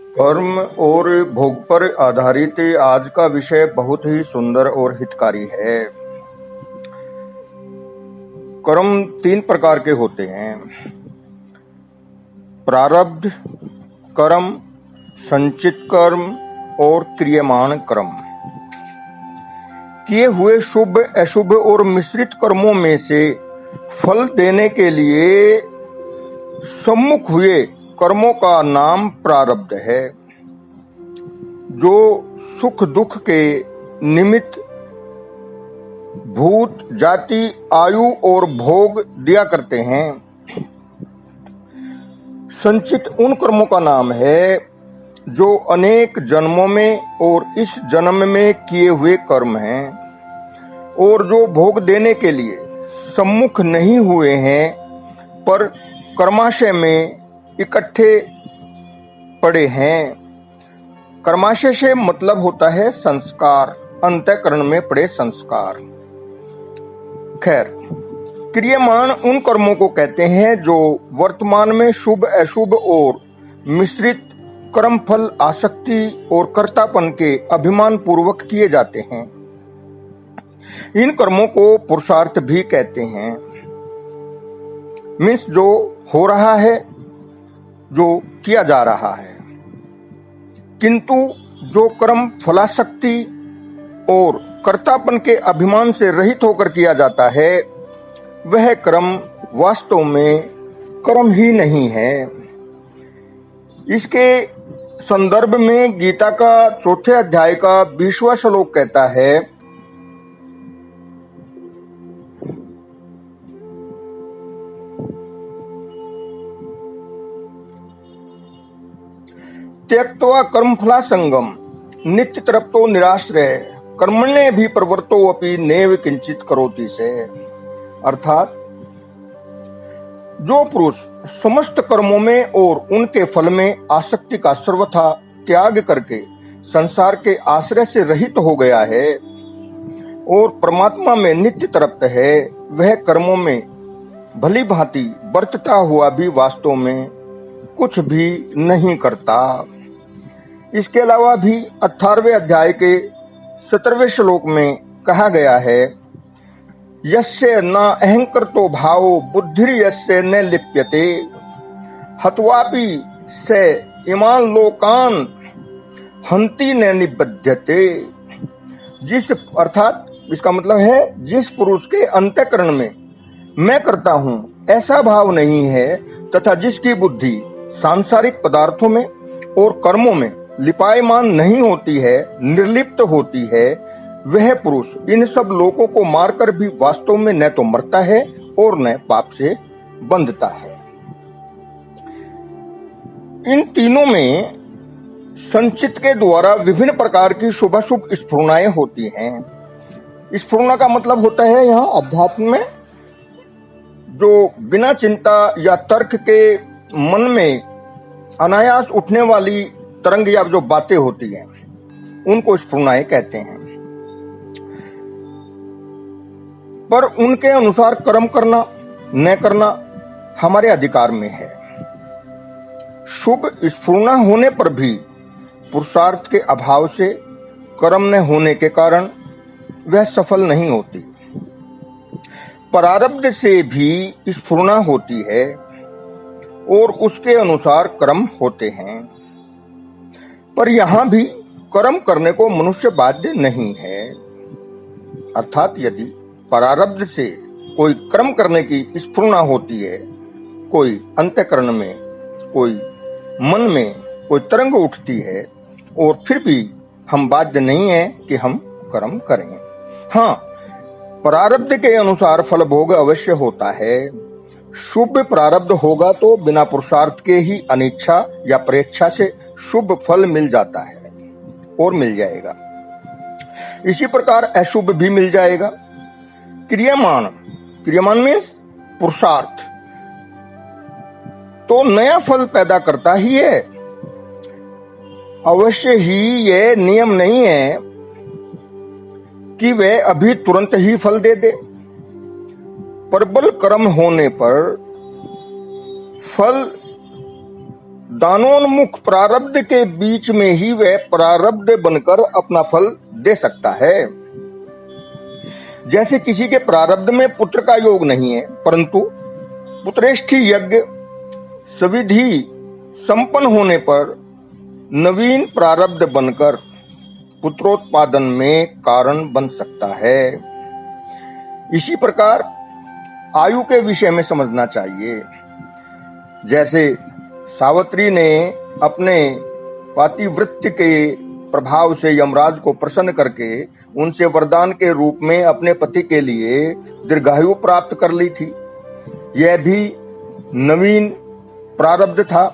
कर्म और भोग पर आधारित आज का विषय बहुत ही सुंदर और हितकारी है। कर्म तीन प्रकार के होते हैं: प्रारब्ध कर्म, संचित कर्म और क्रियमाण कर्म। किए हुए शुभ, अशुभ और मिश्रित कर्मों में से फल देने के लिए सम्मुख हुए कर्मों का नाम प्रारब्ध है, जो सुख दुख के निमित्त भूत, जाति, आयु और भोग दिया करते हैं। संचित उन कर्मों का नाम है जो अनेक जन्मों में और इस जन्म में किए हुए कर्म हैं और जो भोग देने के लिए सम्मुख नहीं हुए हैं पर कर्माशय में इकट्ठे पड़े हैं। कर्माशय से मतलब होता है संस्कार, अंतःकरण में पड़े संस्कार। खैर, क्रियमाण उन कर्मों को कहते हैं जो वर्तमान में शुभ, अशुभ और मिश्रित कर्म फल आसक्ति और कर्तापन के अभिमान पूर्वक किए जाते हैं। इन कर्मों को पुरुषार्थ भी कहते हैं। मीन्स जो हो रहा है, जो किया जा रहा है। किंतु जो कर्म फलासक्ति और कर्तापन के अभिमान से रहित होकर किया जाता है, वह कर्म वास्तव में कर्म ही नहीं है। इसके संदर्भ में गीता का 4 अध्याय का 20वां श्लोक कहता है, त्यक्त्वा कर्मफला संगम नित्य तृप्तो निराश्रय कर्मण्ये भी प्रवृत्तो अपि नैव किंचित करोति से। अर्थात जो पुरुष समस्त कर्मों में और उनके फल में आसक्ति का सर्वथा त्याग करके संसार के आश्रय से रहित हो गया है और परमात्मा में नित्य तृप्त है, वह कर्मों में भली भांति बरतता हुआ भी वास्तव में कुछ भी नहीं करता। इसके अलावा भी 18वें अध्याय के 17वें श्लोक में कहा गया है, यस्य न अहंकृतो भावो बुद्धिर यस्य न लिप्यते हत्वापि स इमान लोकान हंति न निबध्यते। जिस अर्थात इसका मतलब है, जिस पुरुष के अंतःकरण में मैं करता हूं ऐसा भाव नहीं है तथा जिसकी बुद्धि सांसारिक पदार्थों में और कर्मों में लिपायमान नहीं होती है, निर्लिप्त होती है, वह पुरुष इन सब लोगों को मारकर भी वास्तव में न तो मरता है और न पाप से बंधता है। इन तीनों में संचित के द्वारा विभिन्न प्रकार की शुभाशुभ स्फुरणाएं होती हैं। स्फुरना का मतलब होता है यहाँ अध्यात्म में जो बिना चिंता या तर्क के मन में अनायास उठने वाली तरंग या जो बातें होती हैं, उनको स्फुरणाएं कहते हैं। पर उनके अनुसार कर्म करना न करना हमारे अधिकार में है। शुभ स्फुरना होने पर भी पुरुषार्थ के अभाव से कर्म न होने के कारण वह सफल नहीं होती। प्रारब्ध से भी स्फुरना होती है और उसके अनुसार कर्म होते हैं, पर यहां भी कर्म करने को मनुष्य बाध्य नहीं है। अर्थात यदि प्रारब्ध से कोई कर्म करने की स्फुरना होती है, कोई अंतःकरण में, कोई मन में कोई तरंग उठती है, और फिर भी हम बाध्य नहीं है कि हम कर्म करें। हाँ, प्रारब्ध के अनुसार फल भोग अवश्य होता है। शुभ प्रारब्ध होगा तो बिना पुरुषार्थ के ही अनिच्छा या परेच्छा से शुभ फल मिल जाता है और मिल जाएगा। इसी प्रकार अशुभ भी मिल जाएगा। क्रियमाण मीन्स पुरुषार्थ तो नया फल पैदा करता ही है। अवश्य ही यह नियम नहीं है कि वह अभी तुरंत ही फल दे दे। प्रबल कर्म होने पर फल दानोन्मुख प्रारब्ध के बीच में ही वह प्रारब्ध बनकर अपना फल दे सकता है। जैसे किसी के प्रारब्ध में पुत्र का योग नहीं है, परंतु पुत्रेष्ठी यज्ञ सविधि संपन्न होने पर नवीन प्रारब्ध बनकर पुत्रोत्पादन में कारण बन सकता है। इसी प्रकार आयु के विषय में समझना चाहिए। जैसे सावित्री ने अपने पातिव्रत्य के प्रभाव से यमराज को प्रसन्न करके उनसे वरदान के रूप में अपने पति के लिए दीर्घायु प्राप्त कर ली थी। यह भी नवीन प्रारब्ध था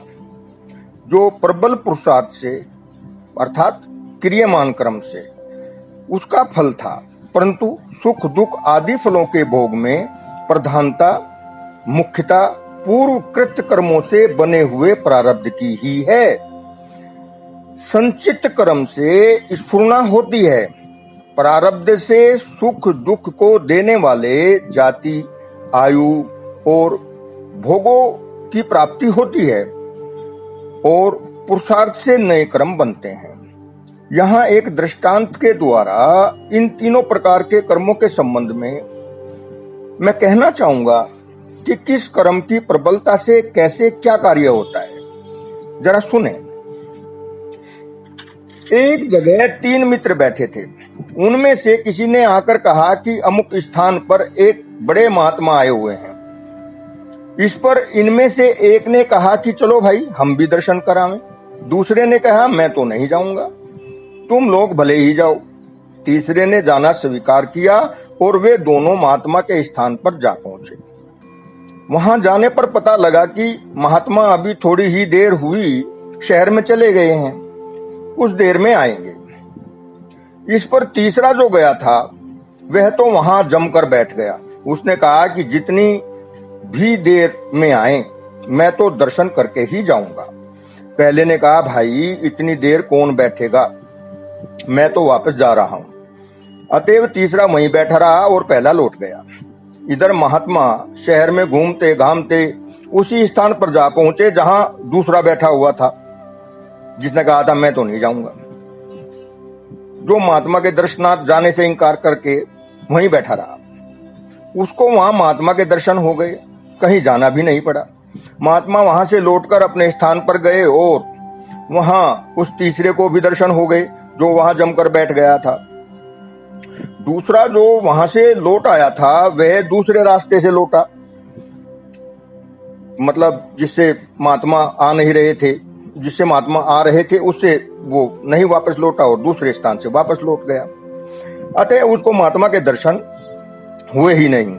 जो प्रबल पुरुषार्थ से अर्थात क्रियमान कर्म से उसका फल था, परंतु सुख दुख आदि फलों के भोग में प्रधानता मुख्यता पूर्व कृत कर्मों से बने हुए प्रारब्ध की ही है। संचित कर्म से स्फुरना होती है। प्रारब्ध से सुख दुख को देने वाले जाति आयु और भोगों की प्राप्ति होती है और पुरुषार्थ से नए कर्म बनते हैं। यहाँ एक दृष्टांत के द्वारा इन तीनों प्रकार के कर्मों के संबंध में मैं कहना चाहूंगा कि किस कर्म की प्रबलता से कैसे क्या कार्य होता है। जरा सुने। एक जगह 3 मित्र बैठे थे। उनमें से किसी ने आकर कहा कि अमुक स्थान पर एक बड़े महात्मा आए हुए हैं। इस पर इनमें से एक ने कहा कि चलो भाई हम भी दर्शन करावें। दूसरे ने कहा मैं तो नहीं जाऊंगा, तुम लोग भले ही जाओ। तीसरे ने जाना स्वीकार किया और वे दोनों महात्मा के स्थान पर जा पहुंचे। वहां जाने पर पता लगा कि महात्मा अभी थोड़ी ही देर हुई शहर में चले गए हैं, कुछ देर में आएंगे। इस पर तीसरा जो गया था वह तो वहां जमकर बैठ गया। उसने कहा कि जितनी भी देर में आए मैं तो दर्शन करके ही जाऊंगा। पहले ने कहा भाई इतनी देर कौन बैठेगा, मैं तो वापस जा रहा हूं। अतएव तीसरा वहीं बैठा रहा और पहला लौट गया। इधर महात्मा शहर में घूमते घामते उसी स्थान पर जा पहुंचे जहां दूसरा बैठा हुआ था, जिसने कहा था मैं तो नहीं जाऊंगा। जो महात्मा के दर्शनार्थ जाने से इनकार करके वहीं बैठा रहा, उसको वहां महात्मा के दर्शन हो गए, कहीं जाना भी नहीं पड़ा। महात्मा वहां से लौटकर अपने स्थान पर गए और वहां उस तीसरे को भी दर्शन हो गए जो वहां जमकर बैठ गया था। दूसरा जो वहां से लौट आया था वह दूसरे रास्ते से लौटा, मतलब जिससे महात्मा आ नहीं रहे थे, जिससे महात्मा आ रहे थे उससे वो नहीं वापस लौटा और दूसरे स्थान से वापस लौट गया। अतः उसको महात्मा के दर्शन हुए ही नहीं।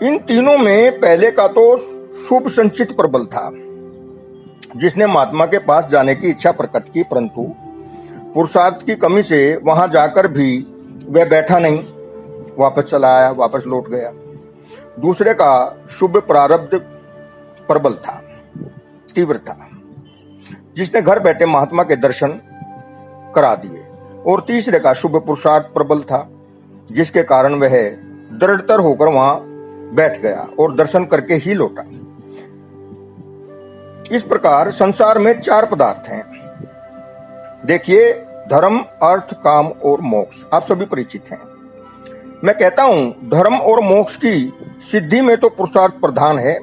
इन तीनों में पहले का तो शुभ संचित प्रबल था, जिसने महात्मा के पास जाने की इच्छा प्रकट की, परंतु पुरुषार्थ की कमी से वहां जाकर भी वह बैठा नहीं, वापस चला आया, वापस लौट गया। दूसरे का शुभ प्रारब्ध प्रबल था, तीव्र था, जिसने घर बैठे महात्मा के दर्शन करा दिए। और तीसरे का शुभ पुरुषार्थ प्रबल था, जिसके कारण वह दृढ़तर होकर वहां बैठ गया और दर्शन करके ही लौटा। इस प्रकार संसार में 4 पदार्थ हैं। देखिए, धर्म अर्थ काम और मोक्ष आप सभी परिचित हैं। मैं कहता हूं धर्म और मोक्ष की सिद्धि में तो पुरुषार्थ प्रधान है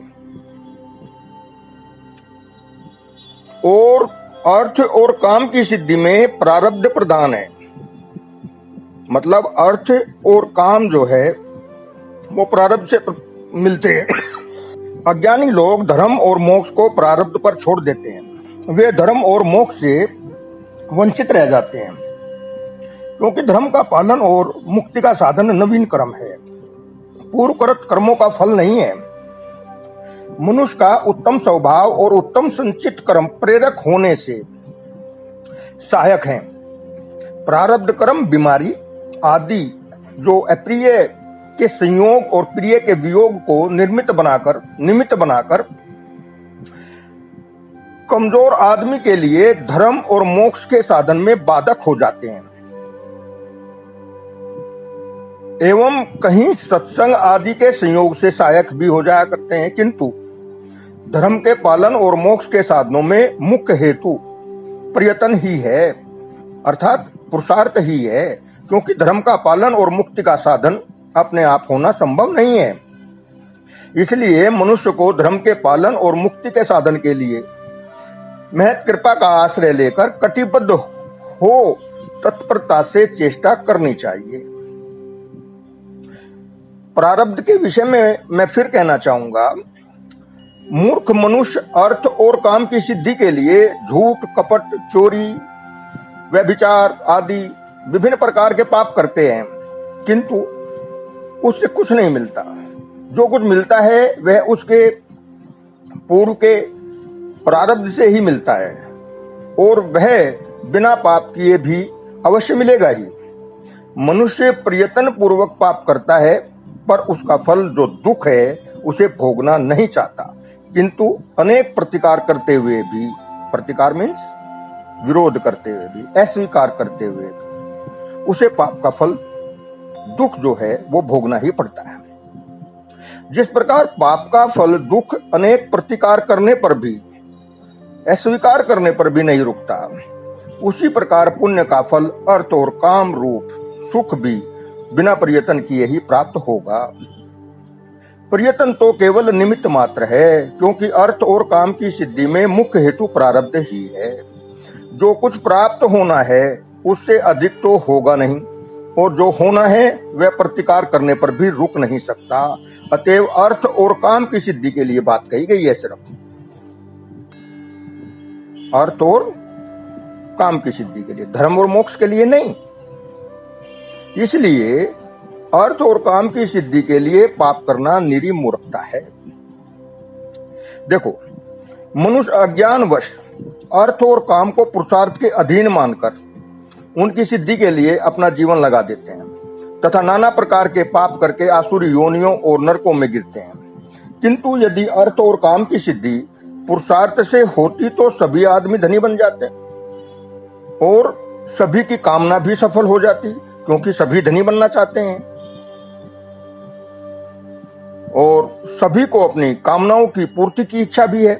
और अर्थ और काम की सिद्धि में प्रारब्ध प्रधान है। मतलब अर्थ और काम जो है वो प्रारब्ध से मिलते हैं। अज्ञानी लोग धर्म और मोक्ष को प्रारब्ध पर छोड़ देते हैं। वे धर्म और मोक्ष से वंचित रह जाते हैं, क्योंकि धर्म का पालन और मुक्ति का साधन नवीन कर्म है, पूर्वकृत कर्मों का फल नहीं है। मनुष्य का उत्तम स्वभाव और उत्तम संचित कर्म प्रेरक होने से सहायक हैं। प्रारब्ध कर्म बीमारी आदि जो अप्रिय के संयोग और प्रिय के वियोग को निमित्त बनाकर कमजोर आदमी के लिए धर्म और मोक्ष के साधन में बाधक हो जाते हैं एवं कहीं सत्संग आदि के संयोग से सहायक भी हो जाया करते हैं, किंतु धर्म के पालन और मोक्ष के साधनों में मुख्य हेतु प्रयत्न ही है, अर्थात पुरुषार्थ ही है, क्योंकि धर्म का पालन और मुक्ति का साधन अपने आप होना संभव नहीं है। इसलिए मनुष्य को धर्म के पालन और मुक्ति के साधन के लिए महत कृपा का आश्रय लेकर कटिबद्ध हो तत्परता से चेष्टा करनी चाहिए। प्रारब्ध के विषय में मैं फिर कहना चाहूंगा, मूर्ख मनुष्य अर्थ और काम की सिद्धि के लिए झूठ, कपट, चोरी, व्यभिचार आदि विभिन्न प्रकार के पाप करते हैं, किंतु उससे कुछ नहीं मिलता। जो कुछ मिलता है वह उसके पूर्व के प्रारब्ध से ही मिलता है, और वह बिना पाप किए भी अवश्य मिलेगा ही। मनुष्य प्रयत्न पूर्वक पाप करता है, पर उसका फल जो दुख है उसे भोगना नहीं चाहता, किंतु अनेक प्रतिकार करते हुए भी, प्रतिकार मीन्स विरोध करते हुए भी, अस्वीकार करते हुए भी उसे पाप का फल दुख जो है वो भोगना ही पड़ता है। जिस प्रकार पाप का फल दुख अनेक प्रतिकार करने पर भी, अस्वीकार करने पर भी नहीं रुकता, उसी प्रकार पुण्य का फल अर्थ और काम रूप सुख भी बिना प्रयत्न किए ही प्राप्त होगा। प्रयत्न तो केवल निमित्त मात्र है, क्योंकि अर्थ और काम की सिद्धि में मुख्य हेतु प्रारब्ध ही है। जो कुछ प्राप्त होना है उससे अधिक तो होगा नहीं, और जो होना है वह प्रतिकार करने पर भी रुक नहीं सकता। अतएव अर्थ और काम की सिद्धि के लिए बात कही गई है, सिर्फ अर्थ और काम की सिद्धि के लिए, धर्म और मोक्ष के लिए नहीं। इसलिए अर्थ और काम की सिद्धि के लिए पाप करना निरी मूर्खता है। देखो, मनुष्य अज्ञानवश अर्थ और काम को पुरुषार्थ के अधीन मानकर उनकी सिद्धि के लिए अपना जीवन लगा देते हैं तथा नाना प्रकार के पाप करके आसुरी योनियों और नरकों में गिरते हैं। किंतु यदि अर्थ और काम की सिद्धि पुरुषार्थ से होती तो सभी आदमी धनी बन जाते और सभी की कामना भी सफल हो जाती, क्योंकि सभी धनी बनना चाहते हैं और सभी को अपनी कामनाओं की पूर्ति की इच्छा भी है।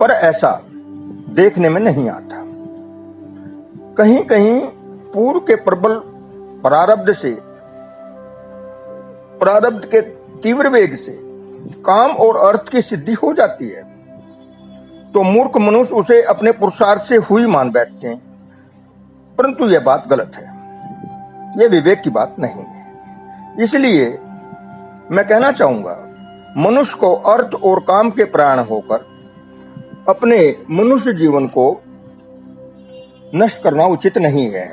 पर ऐसा देखने में नहीं आता। कहीं कहीं पूर्व के प्रबल प्रारब्ध से, प्रारब्ध के तीव्र वेग से काम और अर्थ की सिद्धि हो जाती है, तो मूर्ख मनुष्य उसे अपने पुरुषार्थ से हुई मान बैठते हैं। परंतु यह बात गलत है, यह विवेक की बात नहीं है। इसलिए मैं कहना चाहूंगा, मनुष्य को अर्थ और काम के प्राण होकर अपने मनुष्य जीवन को नष्ट करना उचित नहीं है।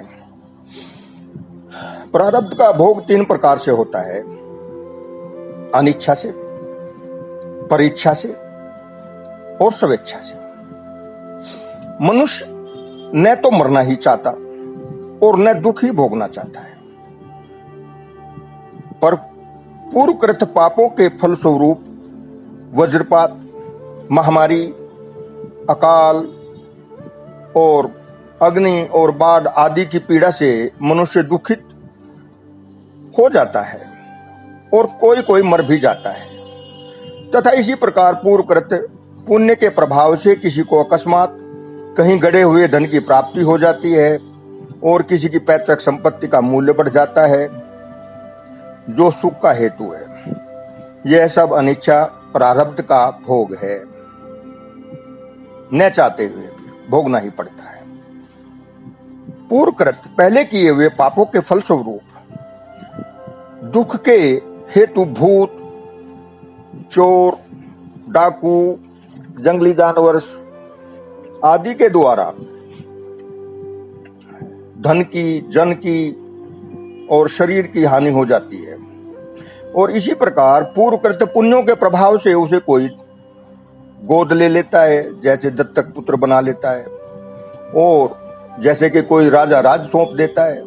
प्रारब्ध का भोग 3 प्रकार से होता है, अनिच्छा से, परीक्षा से और स्वेच्छा से। मनुष्य न तो मरना ही चाहता और न दुख ही भोगना चाहता है, पर पूर्वकृत पापों के फलस्वरूप वज्रपात, महामारी, अकाल और अग्नि और बाढ़ आदि की पीड़ा से मनुष्य दुखित हो जाता है और कोई कोई मर भी जाता है। तथा इसी प्रकार पूर्वकृत पुण्य के प्रभाव से किसी को अकस्मात कहीं गड़े हुए धन की प्राप्ति हो जाती है और किसी की पैतृक संपत्ति का मूल्य बढ़ जाता है, जो सुख का हेतु है। यह सब अनिच्छा प्रारब्ध का भोग है, न चाहते हुए भी भोगना ही पड़ता है। पूर्वकृत पहले किए हुए पापों के फलस्वरूप दुख के हेतु भूत, चोर, डाकू, जंगली जानवर आदि के द्वारा धन की, जन की और शरीर की हानि हो जाती है। और इसी प्रकार पूर्वकृत पुण्यों के प्रभाव से उसे कोई गोद ले लेता है, जैसे दत्तक पुत्र बना लेता है, और जैसे कि कोई राजा राज सौंप देता है,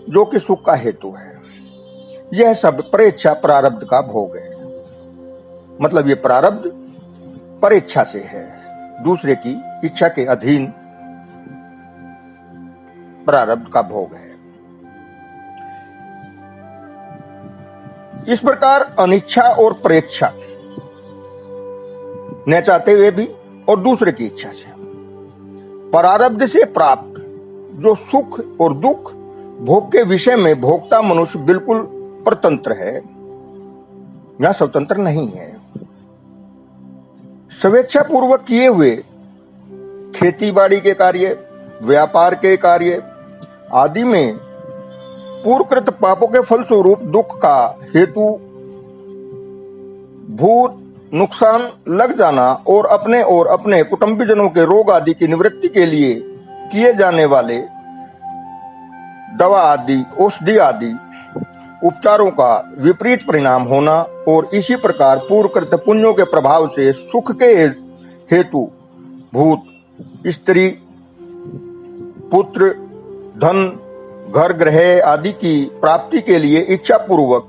जो कि सुख का हेतु है। यह सब परेच्छा प्रारब्ध का भोग है। मतलब ये प्रारब्ध परेच्छा से है, दूसरे की इच्छा के अधीन प्रारब्ध का भोग है। इस प्रकार अनिच्छा और परेच्छा न चाहते हुए भी और दूसरे की इच्छा से। प्रारब्ध से प्राप्त जो सुख और दुख भोग के विषय में भोक्ता मनुष्य बिल्कुल परतंत्र है, यहां स्वतंत्र नहीं है। स्वेच्छा पूर्वक किए हुए खेती बाड़ी के कार्य, व्यापार के कार्य आदि में पूर्वकृत पापों के फलस्वरूप दुख का हेतु भूत नुकसान लग जाना और अपने कुटुंबीजनों के रोग आदि की निवृत्ति के लिए किए जाने वाले दवा आदि, औषधि आदि उपचारों का विपरीत परिणाम होना और इसी प्रकार पूर्वकृत पुण्यों के प्रभाव से सुख के हेतु भूत, स्त्री, पुत्र, धन, घर, गृह आदि की प्राप्ति के लिए इच्छा पूर्वक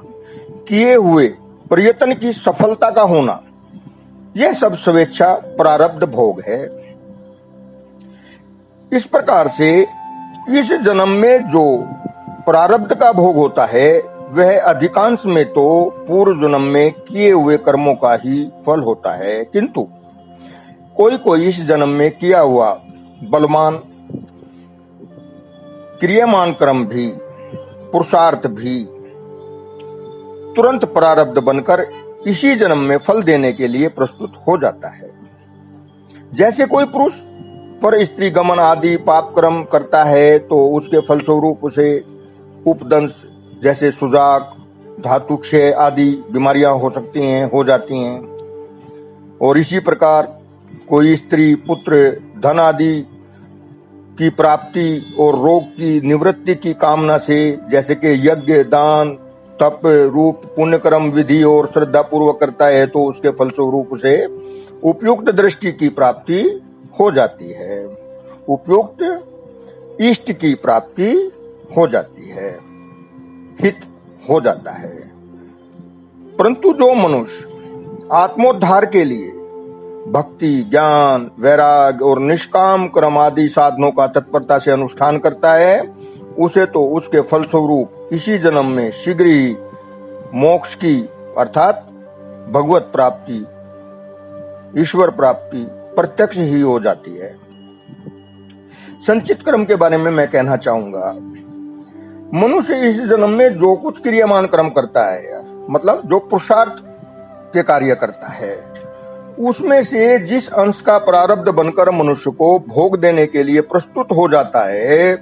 किए हुए प्रयत्न की सफलता का होना, यह सब स्वेच्छा प्रारब्ध भोग है। इस प्रकार से इस जन्म में जो प्रारब्ध का भोग होता है वह अधिकांश में तो पूर्व जन्म में किए हुए कर्मों का ही फल होता है, किंतु कोई कोई इस जन्म में किया हुआ बलवान क्रियामान कर्म भी, पुरुषार्थ भी तुरंत प्रारब्ध बनकर इसी जन्म में फल देने के लिए प्रस्तुत हो जाता है। जैसे कोई पुरुष पर स्त्री गमन आदि पाप कर्म करता है तो उसके फलस्वरूप उसे उपदंश जैसे सुजाक, धातु क्षय आदि बीमारियां हो जाती हैं। और इसी प्रकार कोई स्त्री, पुत्र, धन आदि की प्राप्ति और रोग की निवृत्ति की कामना से जैसे कि यज्ञ, दान, तप रूप पुण्य कर्म विधि और श्रद्धा पूर्वक करता है तो उसके फलस्वरूप उसे उपयुक्त दृष्टि की प्राप्ति हो जाती है, उपयुक्त इष्ट की प्राप्ति हो जाती है, हित हो जाता है। परंतु जो मनुष्य आत्मोद्धार के लिए भक्ति, ज्ञान, वैराग और निष्काम कर्म आदि साधनों का तत्परता से अनुष्ठान करता है, उसे तो उसके फलस्वरूप इसी जन्म में शीघ्र ही मोक्ष की अर्थात भगवत प्राप्ति, ईश्वर प्राप्ति प्रत्यक्ष ही हो जाती है। संचित कर्म के बारे में मैं कहना चाहूंगा, मनुष्य इस जन्म में जो कुछ क्रियामान कर्म करता है, मतलब जो पुरुषार्थ के कार्य करता है, उसमें से जिस अंश का प्रारब्ध बनकर मनुष्य को भोग देने के लिए प्रस्तुत हो जाता है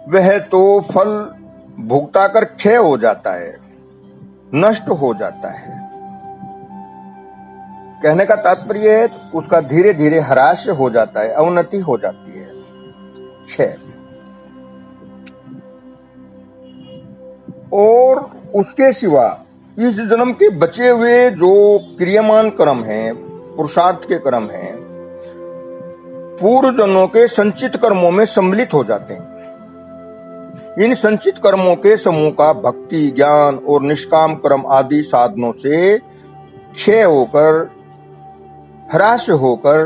वह तो फल भुगता कर क्षय हो जाता है, नष्ट हो जाता है। कहने का तात्पर्य है उसका धीरे धीरे ह्रास हो जाता है, अवनति हो जाती है, क्षय। और उसके सिवा इस जन्म के बचे हुए जो क्रियामान कर्म हैं, पुरुषार्थ के कर्म हैं, पूर्व जन्मों के संचित कर्मों में सम्मिलित हो जाते हैं। इन संचित कर्मों के समूह का भक्ति, ज्ञान और निष्काम कर्म आदि साधनों से क्षय होकर, ह्रास होकर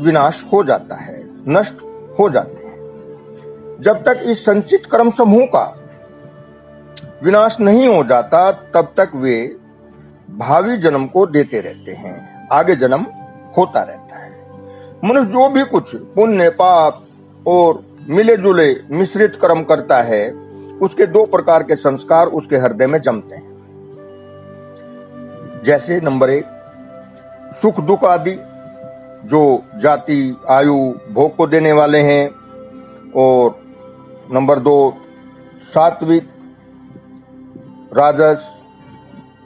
विनाश हो जाता है, नष्ट हो जाते हैं। जब तक इस संचित कर्म समूह का विनाश नहीं हो जाता तब तक वे भावी जन्म को देते रहते हैं, आगे जन्म होता रहता है। मनुष्य जो भी कुछ पुण्य, पाप और मिले जुले मिश्रित कर्म करता है उसके दो प्रकार के संस्कार उसके हृदय में जमते हैं। जैसे नंबर 1 सुख दुख आदि जो जाति, आयु, भोग को देने वाले हैं, और नंबर 2 सात्विक, राजस,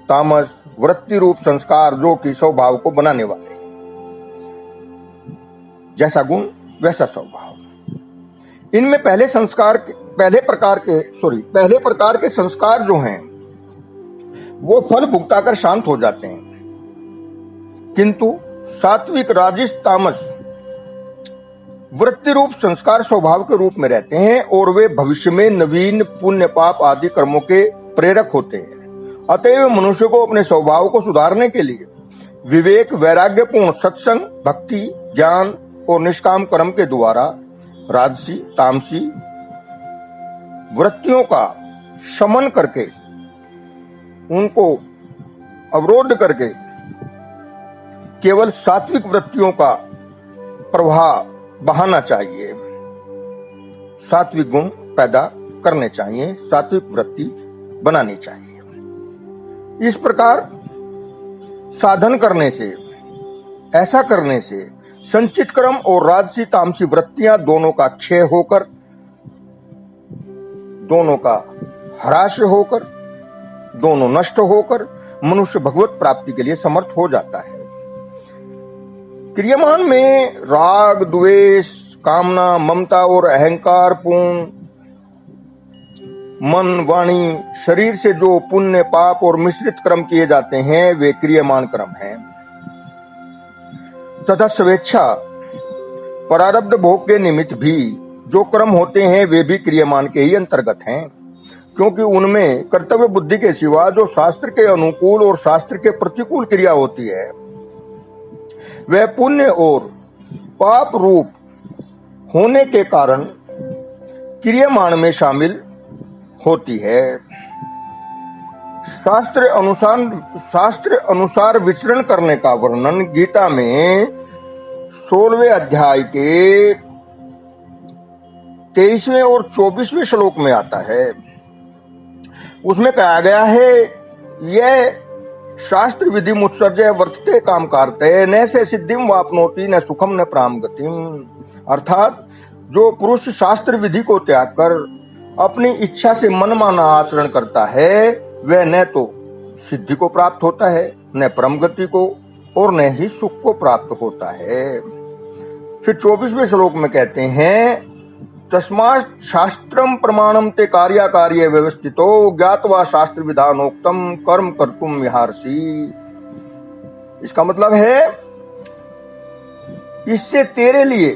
तामस, वृत्ति रूप संस्कार जो कि स्वभाव को बनाने वाले हैं। जैसा गुण वैसा स्वभाव। इनमें पहले प्रकार के संस्कार जो हैं वो फल भुगताकर शांत हो जाते हैं, किंतु सात्विक, राजस, तामस वृत्ति रूप संस्कार स्वभाव के रूप में रहते हैं और वे भविष्य में नवीन पुण्य, पाप आदि कर्मों के प्रेरक होते हैं। अतएव मनुष्य को अपने स्वभाव को सुधारने के लिए विवेक, वैराग्यपूर्ण सत्संग, भक्ति, ज्ञान और निष्काम कर्म के द्वारा राजसी, तामसी वृत्तियों का शमन करके, उनको अवरोध करके केवल सात्विक वृत्तियों का प्रवाह बहाना चाहिए, सात्विक गुण पैदा करने चाहिए, सात्विक वृत्ति बनानी चाहिए। इस प्रकार साधन करने से, ऐसा करने से संचित कर्म और राजसी तामसी वृत्तियां दोनों का क्षय होकर, दोनों का ह्रास होकर, दोनों नष्ट होकर मनुष्य भगवत प्राप्ति के लिए समर्थ हो जाता है। क्रियामान में राग, द्वेष, कामना, ममता और अहंकार पूर्ण मन, वाणी, शरीर से जो पुण्य, पाप और मिश्रित कर्म किए जाते हैं वे क्रियामान कर्म हैं। तथा स्वेच्छा प्रारब्ध भोग के निमित्त भी जो कर्म होते हैं वे भी क्रियामान के ही अंतर्गत हैं, क्योंकि उनमें कर्तव्य बुद्धि के सिवा जो शास्त्र के अनुकूल और शास्त्र के प्रतिकूल क्रिया होती है वह पुण्य और पाप रूप होने के कारण क्रियामान में शामिल होती है। शास्त्र अनुसार विचरण करने का वर्णन गीता में 16वें अध्याय के 23वें और 24वें श्लोक में आता है। उसमें कहा गया है, यह शास्त्र विधि मुत्सर्जय वर्तते काम कारते न से सिद्धिम वापनोति न सुखम न प्राम गतिम। अर्थात जो पुरुष शास्त्र विधि को त्याग कर अपनी इच्छा से मनमाना आचरण करता है वह न तो सिद्धि को प्राप्त होता है, न परम गति को, और न ही सुख को प्राप्त होता है। फिर 24वें श्लोक में कहते हैं, तस्मात् शास्त्रम प्रमाणम ते कार्याकार्ये व्यवस्थितो ज्ञात्वा शास्त्र विधानोक्तम कर्म कर्तुम विहारसी। इसका मतलब है इससे तेरे लिए,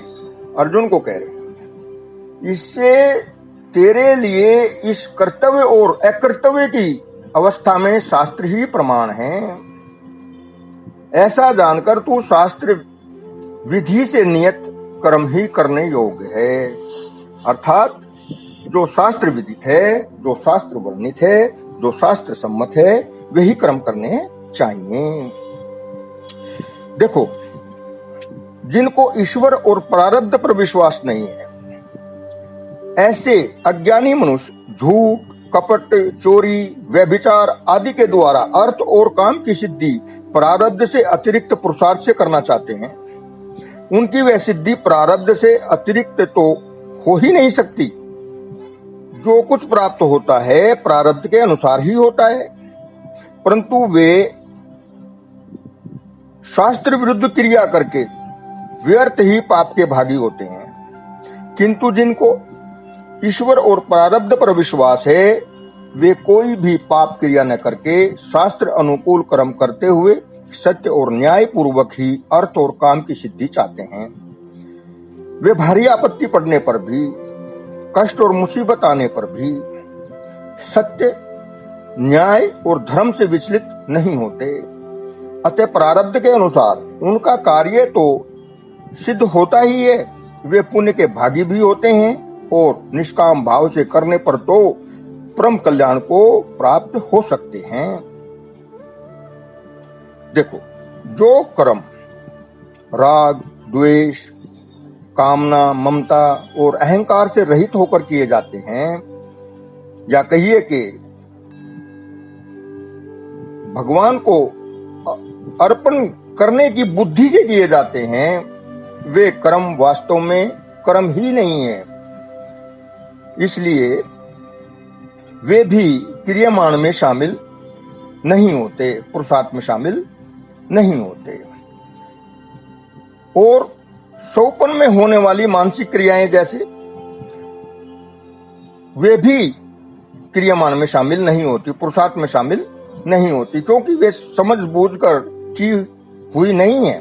अर्जुन को कह रहे हैं, इससे तेरे लिए इस कर्तव्य और अकर्तव्य की अवस्था में शास्त्र ही प्रमाण है। ऐसा जानकर तू शास्त्र विधि से नियत कर्म ही करने योग्य है। अर्थात जो शास्त्र विदित है, जो शास्त्र वर्णित है, जो शास्त्र सम्मत है वही कर्म करने चाहिए। देखो, जिनको ईश्वर और प्रारब्ध पर विश्वास नहीं है ऐसे अज्ञानी मनुष्य झूठ, कपट, चोरी, व्यभिचार आदि के द्वारा अर्थ और काम की सिद्धि प्रारब्ध से अतिरिक्त पुरुषार्थ से करना चाहते हैं। उनकी वह सिद्धि प्रारब्ध से अतिरिक्त तो हो ही नहीं सकती। जो कुछ प्राप्त होता है प्रारब्ध के अनुसार ही होता है, परंतु वे शास्त्र विरुद्ध क्रिया करके व्यर्थ ही पाप के भागी होते हैं। किंतु जिनको ईश्वर और प्रारब्ध पर विश्वास है वे कोई भी पाप क्रिया न करके शास्त्र अनुकूल कर्म करते हुए सत्य और न्याय पूर्वक ही अर्थ और काम की सिद्धि चाहते हैं। वे भारी आपत्ति पड़ने पर भी, कष्ट और मुसीबत आने पर भी सत्य, न्याय और धर्म से विचलित नहीं होते। अतः प्रारब्ध के अनुसार उनका कार्य तो सिद्ध होता ही है। वे पुण्य के भागी भी होते हैं और निष्काम भाव से करने पर तो परम कल्याण को प्राप्त हो सकते हैं। देखो, जो कर्म राग, द्वेष, कामना, ममता और अहंकार से रहित होकर किए जाते हैं, या कहिए कि भगवान को अर्पण करने की बुद्धि से किए जाते हैं, वे कर्म वास्तव में कर्म ही नहीं है। इसलिए वे भी क्रियामान में शामिल नहीं होते, पुरुषार्थ में शामिल नहीं होते। और सौपन में होने वाली मानसिक क्रियाएं जैसे वे भी क्रियामान में शामिल नहीं होती, पुरुषार्थ में शामिल नहीं होती, क्योंकि वे समझ बूझ कर की हुई नहीं है।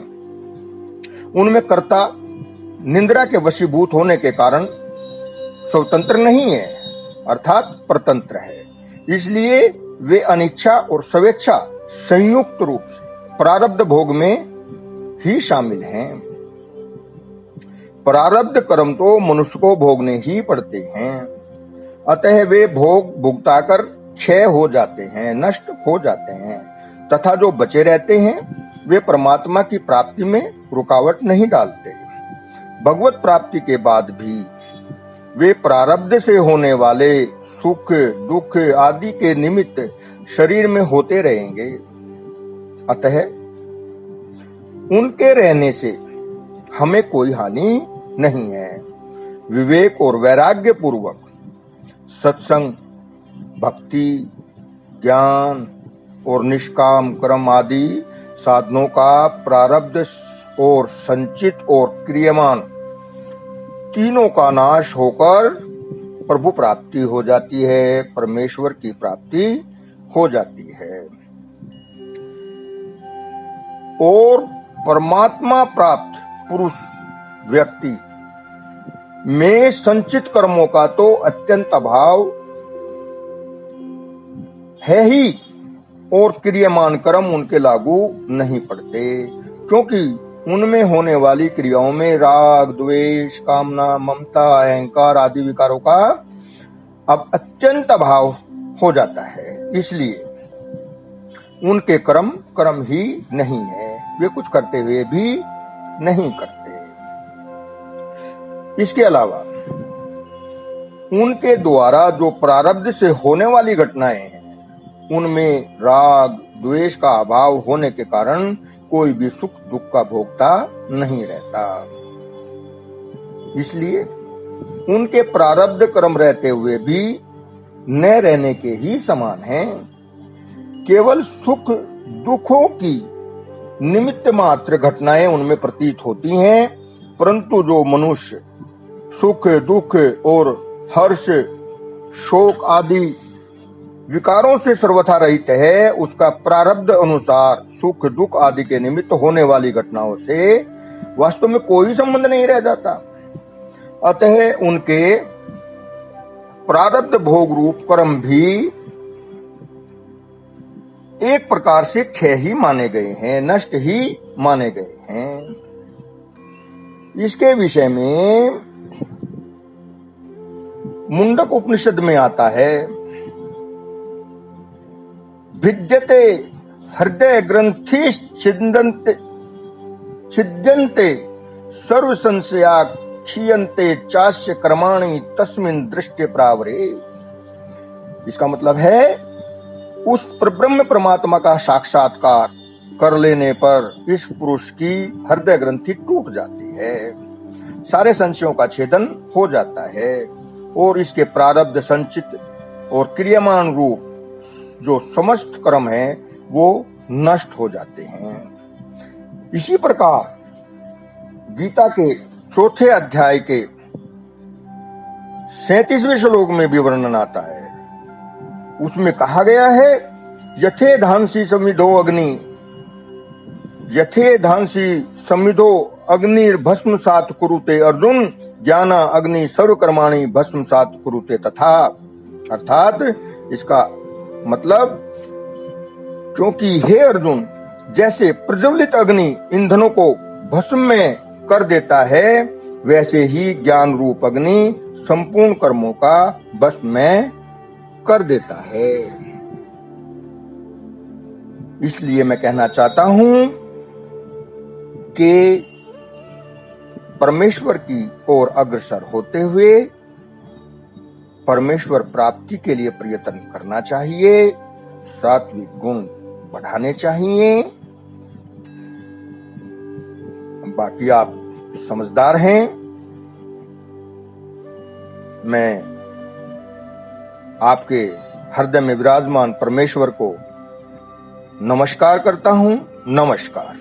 उनमें कर्ता निंद्रा के वशीभूत होने के कारण स्वतंत्र नहीं है, अर्थात परतंत्र है। इसलिए वे अनिच्छा और स्वेच्छा संयुक्त रूप से प्रारब्ध भोग में ही शामिल हैं। प्रारब्ध कर्म तो मनुष्य को भोगने ही पड़ते हैं, अतः वे भोग भुगताकर क्षय हो जाते हैं, नष्ट हो जाते हैं, तथा जो बचे रहते हैं वे परमात्मा की प्राप्ति में रुकावट नहीं डालते। भगवत प्राप्ति के बाद भी वे प्रारब्ध से होने वाले सुख दुख आदि के निमित्त शरीर में होते रहेंगे। अतः उनके रहने से हमें कोई हानि नहीं है। विवेक और वैराग्य पूर्वक सत्संग, भक्ति, ज्ञान और निष्काम कर्म आदि साधनों का प्रारब्ध और संचित और क्रियमान तीनों का नाश होकर प्रभु प्राप्ति हो जाती है, परमेश्वर की प्राप्ति हो जाती है। और परमात्मा प्राप्त पुरुष व्यक्ति में संचित कर्मों का तो अत्यंत अभाव है ही, और क्रियमान कर्म उनके लागू नहीं पड़ते, क्योंकि उनमें होने वाली क्रियाओं में राग, द्वेष, कामना, ममता, अहंकार आदि विकारों का अब अत्यंत अभाव हो जाता है। इसलिए उनके कर्म ही नहीं है, वे कुछ करते हुए भी नहीं करते। इसके अलावा उनके द्वारा जो प्रारब्ध से होने वाली घटनाएं हैं, उनमें राग द्वेष का अभाव होने के कारण कोई भी सुख दुख का भोगता नहीं रहता। इसलिए उनके प्रारब्ध कर्म रहते हुए भी न रहने के ही समान हैं। केवल सुख दुखों की निमित्त मात्र घटनाएं उनमें प्रतीत होती हैं, परंतु जो मनुष्य सुख दुख और हर्ष शोक आदि विकारों से सर्वथा रहित है, उसका प्रारब्ध अनुसार सुख दुख आदि के निमित्त होने वाली घटनाओं से वास्तव में कोई संबंध नहीं रह जाता। अतः उनके प्रारब्ध भोग रूप कर्म भी एक प्रकार से क्षय ही माने गए हैं, नष्ट ही माने गए हैं। इसके विषय में मुंडक उपनिषद में आता है, भिद्यते हृदय ग्रंथिश्छिद्यन्ते सर्व संशया क्षीयन्ते चास्य कर्माणि तस्मिन् दृष्टि प्रावरे। इसका मतलब है, उस ब्रह्म परमात्मा का साक्षात्कार कर लेने पर इस पुरुष की हृदय ग्रंथि टूट जाती है, सारे संशयों का छेदन हो जाता है और इसके प्रारब्ध संचित और क्रियमान रूप जो समस्त कर्म है वो नष्ट हो जाते हैं। इसी प्रकार गीता के चौथे अध्याय के 37वें श्लोक में भी वर्णन आता है। उसमें कहा गया है, यथे धांसी समिधो अग्नि, यथे धांसी समिधो अग्निर्भस्म सात कुरुते अर्जुन, ज्ञाना अग्नि सर्व कर्माणि भस्म सात कुरुते तथा। अर्थात इसका मतलब, क्योंकि हे अर्जुन, जैसे प्रज्वलित अग्नि ईंधनों को भस्म में कर देता है, वैसे ही ज्ञान रूप अग्नि संपूर्ण कर्मों का भस्म में कर देता है। इसलिए मैं कहना चाहता हूं कि परमेश्वर की ओर अग्रसर होते हुए परमेश्वर प्राप्ति के लिए प्रयत्न करना चाहिए, सात्विक गुण बढ़ाने चाहिए। बाकी आप समझदार हैं। मैं आपके हृदय में विराजमान परमेश्वर को नमस्कार करता हूं। नमस्कार।